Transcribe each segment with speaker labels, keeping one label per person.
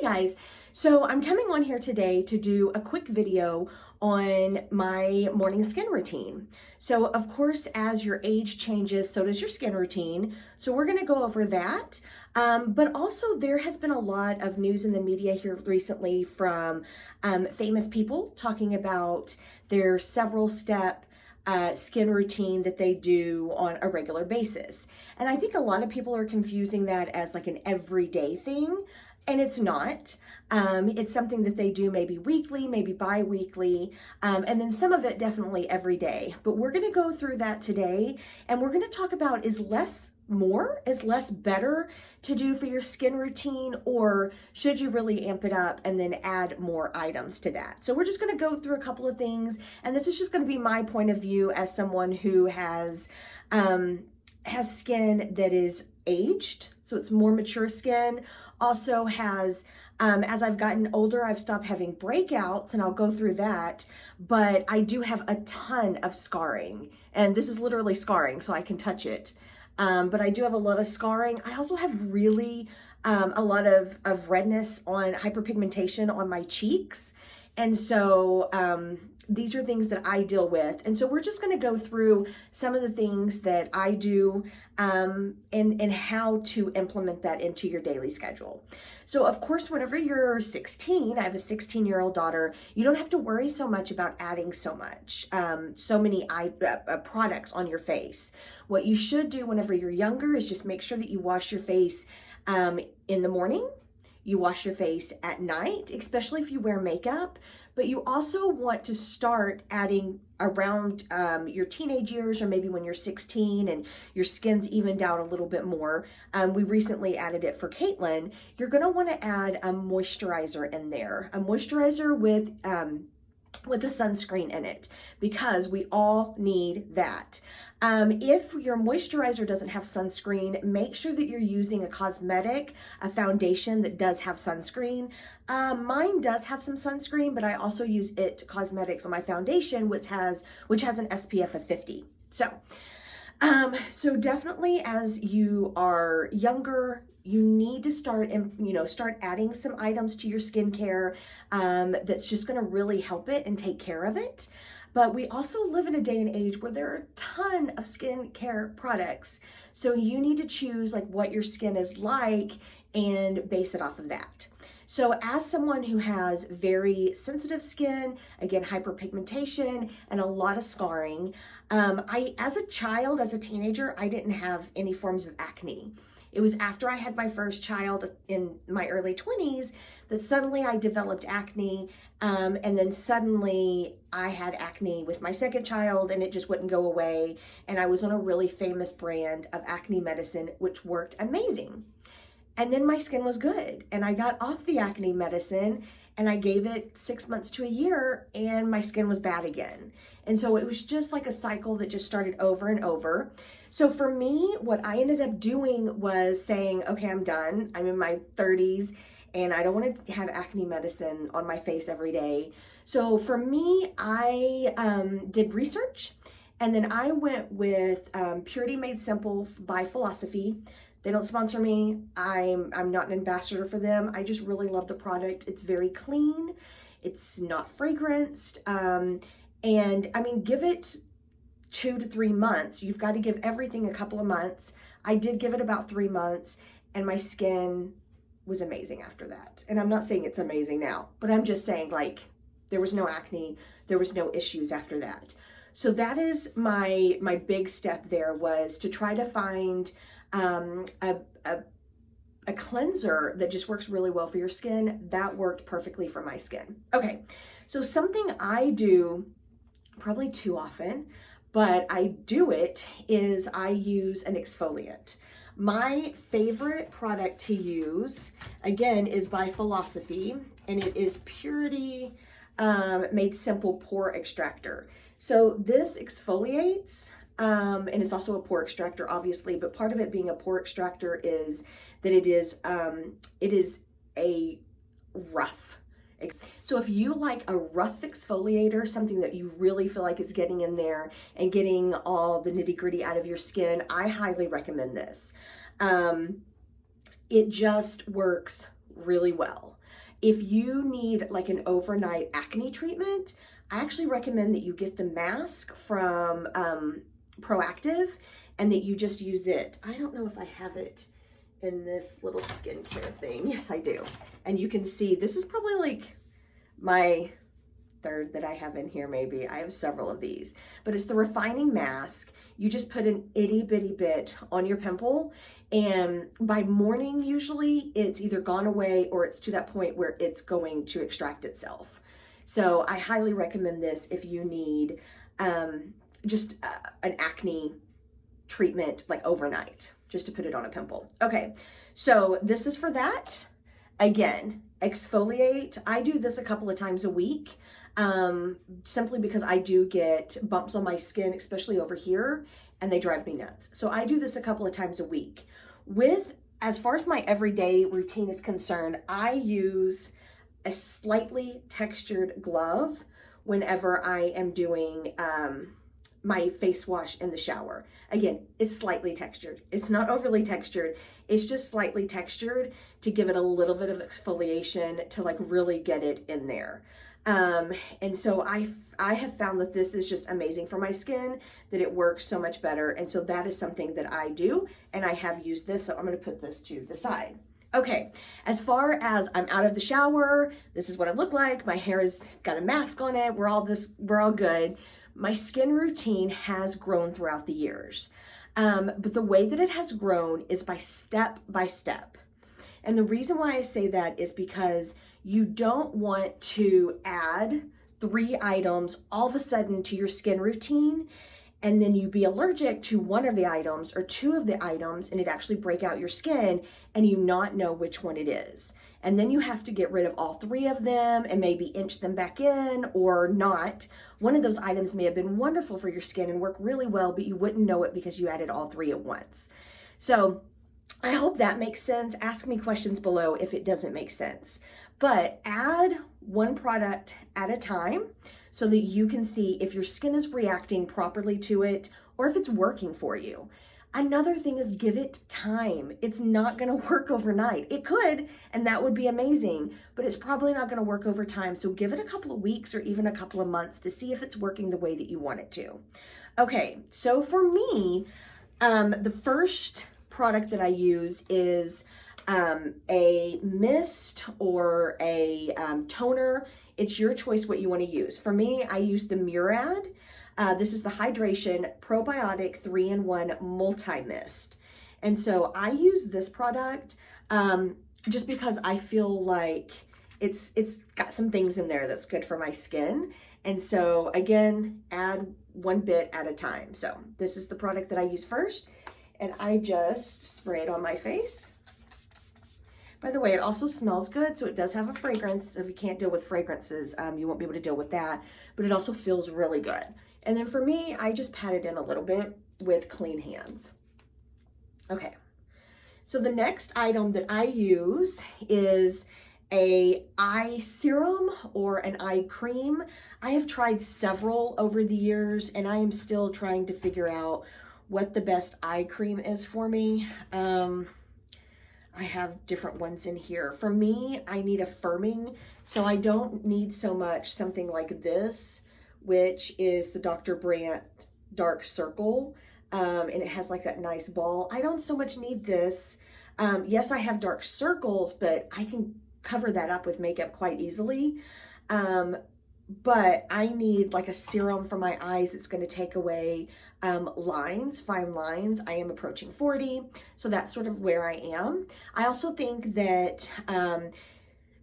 Speaker 1: guys, so I'm coming on here today to do a quick video on my morning skin routine. So of course, as your age changes, so does your skin routine. So we're gonna go over that. But also there has been a lot of news in the media here recently from famous people talking about their several step skin routine that they do on a regular basis. And I think a lot of people are confusing that as like an everyday thing, and it's not. It's something that they do maybe weekly, maybe bi-weekly, and then some of it definitely every day. But we're gonna go through that today, and we're gonna talk about is less more? Is less better to do for your skin routine, or should you really amp it up and then add more items to that? So we're just gonna go through a couple of things, and this is just gonna be my point of view as someone who has skin that is aged, so it's more mature skin. Also has, as I've gotten older, I've stopped having breakouts, and I'll go through that, but I do have a ton of scarring, and this is literally scarring, so I can touch it. But I do have a lot of scarring. I also have really a lot of redness on hyperpigmentation on my cheeks. And so these are things that I deal with. And so we're just gonna go through some of the things that I do and how to implement that into your daily schedule. So of course, whenever you're 16, I have a 16-year-old daughter, you don't have to worry so much about adding so many products on your face. What you should do whenever you're younger is just make sure that you wash your face in the morning. You wash your face at night, especially if you wear makeup, but you also want to start adding around your teenage years, or maybe when you're 16 and your skin's evened out a little bit more. We recently added it for Caitlin. You're gonna wanna add a moisturizer in there, a moisturizer with a sunscreen in it, because we all need that. If your moisturizer doesn't have sunscreen, make sure that you're using a foundation that does have sunscreen. Mine does have some sunscreen, but I also use It Cosmetics on my foundation, which has an SPF of 50. So definitely as you are younger, you need to start adding some items to your skincare that's just going to really help it and take care of it. But we also live in a day and age where there are a ton of skincare products. So you need to choose like what your skin is like and base it off of that. So as someone who has very sensitive skin, again, hyperpigmentation and a lot of scarring, as a child, as a teenager, I didn't have any forms of acne. It was after I had my first child in my early 20s that suddenly I developed acne, and then suddenly I had acne with my second child, and it just wouldn't go away. And I was on a really famous brand of acne medicine, which worked amazing. And then my skin was good, and I got off the acne medicine, and I gave it 6 months to a year, and my skin was bad again. And so it was just like a cycle that just started over and over. So for me, what I ended up doing was saying, okay, I'm done. I'm in my 30s, and I don't want to have acne medicine on my face every day. So for me, I did research, and then I went with Purity Made Simple by Philosophy. They don't sponsor me. I'm not an ambassador for them. I just really love the product. It's very clean. It's not fragranced. And I mean, give it 2 to 3 months. You've got to give everything a couple of months. I did give it about 3 months, and my skin was amazing after that. And I'm not saying it's amazing now, but I'm just saying, like, there was no acne, there was no issues after that. So that is my big step there, was to try to find a cleanser that just works really well for your skin. That worked perfectly for my skin. Okay, so something I do probably too often, but I do it, is I use an exfoliant. My favorite product to use, again, is by Philosophy, and it is Purity Made Simple Pore Extractor. So this exfoliates, and it's also a pore extractor, obviously, but part of it being a pore extractor is that it is a rough. So if you like a rough exfoliator, something that you really feel like is getting in there and getting all the nitty gritty out of your skin, I highly recommend this. It just works really well. If you need like an overnight acne treatment, I actually recommend that you get the mask from Proactive and that you just use it. I don't know if I have it in this little skincare thing. Yes, I do. And you can see this is probably like my third that I have in here, maybe. I have several of these, but it's the refining mask. You just put an itty bitty bit on your pimple, and by morning, usually it's either gone away or it's to that point where it's going to extract itself. So I highly recommend this if you need just an acne treatment like overnight, just to put it on a pimple. Okay, so this is for that. Again, exfoliate. I do this a couple of times a week, simply because I do get bumps on my skin, especially over here, and they drive me nuts. So I do this a couple of times a week. As far as my everyday routine is concerned, I use a slightly textured glove whenever I am doing my face wash in the shower. Again, it's slightly textured. It's not overly textured. It's just slightly textured to give it a little bit of exfoliation to like really get it in there. And so I have found that this is just amazing for my skin, that it works so much better. And so that is something that I do, and I have used this. So I'm going to put this to the side. Okay, as far as I'm out of the shower, this is what I look like. My hair has got a mask on it. We're all good. My skin routine has grown throughout the years. But the way that it has grown is by step. And the reason why I say that is because you don't want to add 3 items all of a sudden to your skin routine, and then you be allergic to one of the items or 2 of the items, and it actually break out your skin and you not know which one it is. And then you have to get rid of all 3 of them and maybe inch them back in or not. One of those items may have been wonderful for your skin and work really well, but you wouldn't know it because you added all 3 at once. So I hope that makes sense. Ask me questions below if it doesn't make sense. But add 1 product at a time so that you can see if your skin is reacting properly to it or if it's working for you. Another thing is give it time. It's not going to work overnight. It could, and that would be amazing, but it's probably not going to work over time. So give it a couple of weeks or even a couple of months to see if it's working the way that you want it to. Okay, so for me, the first product that I use is a mist or a toner. It's your choice what you want to use. For me, I use the Murad. This is the Hydration Probiotic 3-in-1 Multi-Mist. And so I use this product just because I feel like it's got some things in there that's good for my skin. And so again, add 1 bit at a time. So this is the product that I use first, and I just spray it on my face. By the way, it also smells good, so it does have a fragrance. If you can't deal with fragrances, you won't be able to deal with that, but it also feels really good. And then for me, I just pat it in a little bit with clean hands. Okay, so the next item that I use is a eye serum or an eye cream. I have tried several over the years, and I am still trying to figure out what the best eye cream is for me. I have different ones in here. For me, I need a firming, so I don't need so much something like this, which is the Dr. Brandt Dark Circle, and it has like that nice ball. I don't so much need this. Yes, I have dark circles, but I can cover that up with makeup quite easily. But I need like a serum for my eyes. It's going to take away lines, fine lines. I am approaching 40, so that's sort of where I am. I also think that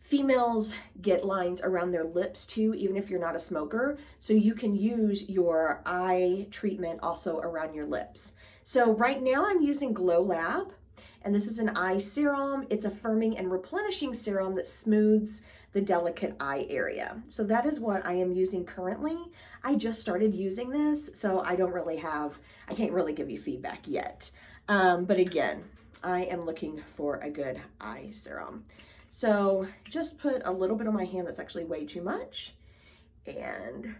Speaker 1: females get lines around their lips too, even if you're not a smoker. So you can use your eye treatment also around your lips. So right now I'm using Glow Lab, and this is an eye serum. It's a firming and replenishing serum that smooths the delicate eye area. So that is what I am using currently. I just started using this, so I can't really give you feedback yet. But again, I am looking for a good eye serum. So just put a little bit on my hand. That's actually way too much. And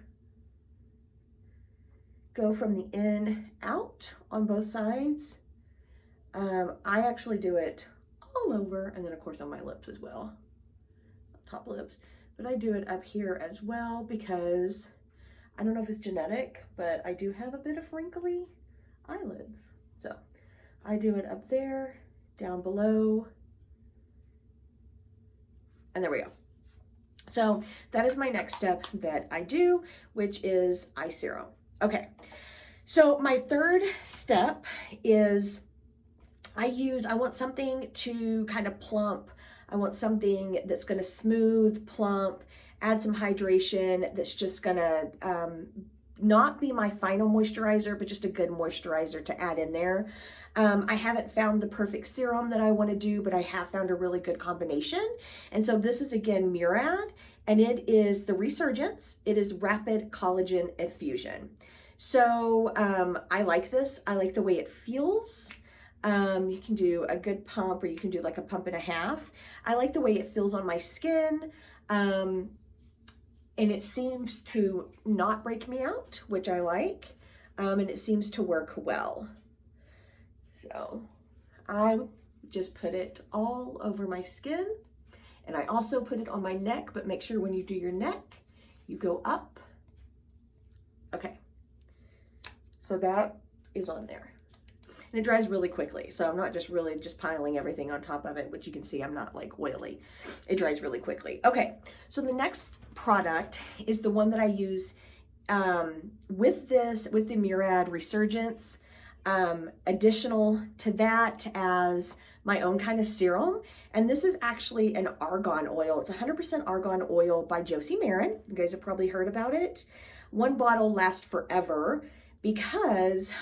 Speaker 1: go from the in out on both sides. I actually do it all over, and then of course on my lips as well, top lips. But I do it up here as well because I don't know if it's genetic, but I do have a bit of wrinkly eyelids. So I do it up there, down below, and there we go. So that is my next step that I do, which is eye serum. Okay, so my third step is I want something to kind of plump. I want something that's gonna smooth, plump, add some hydration, that's just gonna not be my final moisturizer, but just a good moisturizer to add in there. I haven't found the perfect serum that I want to do, but I have found a really good combination. And so this is again Murad, and it is the Resurgence. It is Rapid Collagen Infusion. So I like this. I like the way it feels. You can do a good pump, or you can do like a pump and a half. I like the way it feels on my skin. And it seems to not break me out, which I like. And it seems to work well. So I just put it all over my skin, and I also put it on my neck, but make sure when you do your neck, you go up. Okay, so that is on there. And it dries really quickly, so I'm not just really just piling everything on top of it, which you can see I'm not like oily. It dries really quickly. Okay, so the next product is the one that I use with the Murad Resurgence. Additional to that as my own kind of serum. And this is actually an argan oil. It's 100% argan oil by Josie Marin. You guys have probably heard about it. One bottle lasts forever because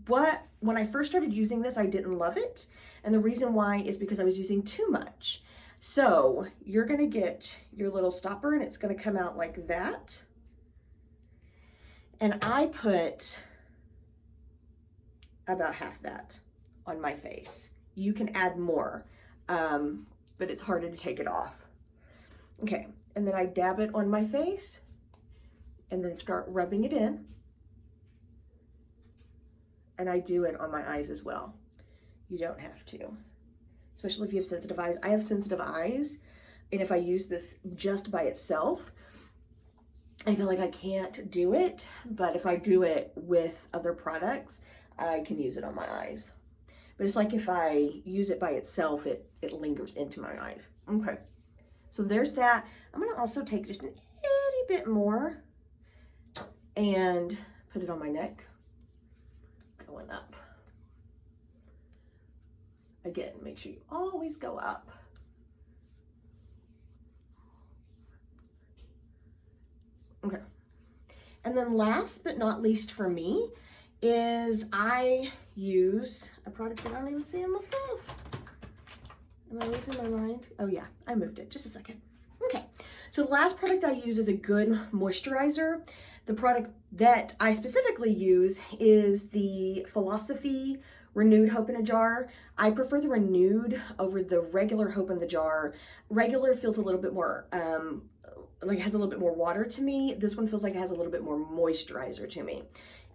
Speaker 1: when I first started using this, I didn't love it. And the reason why is because I was using too much. So you're gonna get your little stopper and it's gonna come out like that. And I put about half that on my face. You can add more, but it's harder to take it off. Okay, and then I dab it on my face and then start rubbing it in. And I do it on my eyes as well. You don't have to, especially if you have sensitive eyes. I have sensitive eyes, and if I use this just by itself, I feel like I can't do it, but if I do it with other products, I can use it on my eyes. But it's like if I use it by itself, it lingers into my eyes. Okay, so there's that. I'm gonna also take just an itty bit more and put it on my neck, going up. Again, make sure you always go up. Okay, and then last but not least for me, is I use a product that I don't even see on myself. Am I losing my mind? Oh yeah, I moved it, just a second. Okay, so the last product I use is a good moisturizer. The product that I specifically use is the Philosophy Renewed Hope in a Jar. I prefer the Renewed over the regular Hope in the Jar. Regular feels a little bit more, like it has a little bit more water to me. This one feels like it has a little bit more moisturizer to me.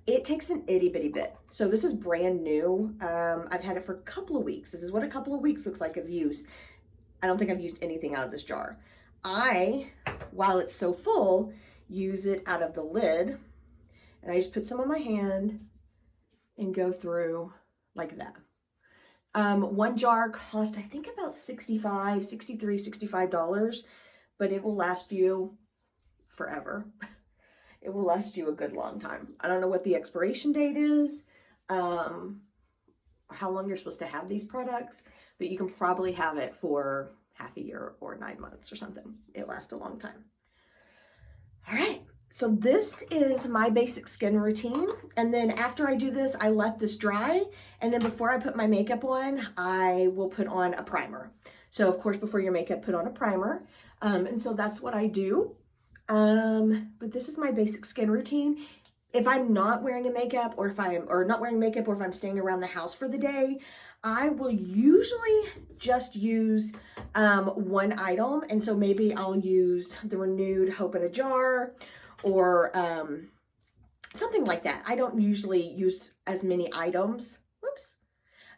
Speaker 1: It takes an itty bitty bit. So this is brand new. I've had it for a couple of weeks. This is what a couple of weeks looks like of use. I don't think I've used anything out of this jar. While it's so full, use it out of the lid. And I just put some on my hand and go through like that. One jar cost, I think about $65, but it will last you forever. It will last you a good long time. I don't know what the expiration date is, how long you're supposed to have these products, but you can probably have it for half a year or 9 months or something. It lasts a long time. All right, so this is my basic skin routine. And then after I do this, I let this dry. And then before I put my makeup on, I will put on a primer. So of course, before your makeup, put on a primer. And so that's what I do. But this is my basic skin routine. If I'm not wearing a makeup or if I'm staying around the house for the day, I will usually just use one item. And so maybe I'll use the Renewed Hope in a Jar or something like that. I don't usually use as many items. Whoops.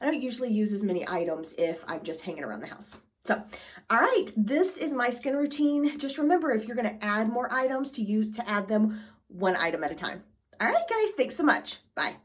Speaker 1: I don't usually use as many items if I'm just hanging around the house. So, all right, this is my skin routine. Just remember, if you're gonna add more items, to add them one item at a time. All right, guys, thanks so much. Bye.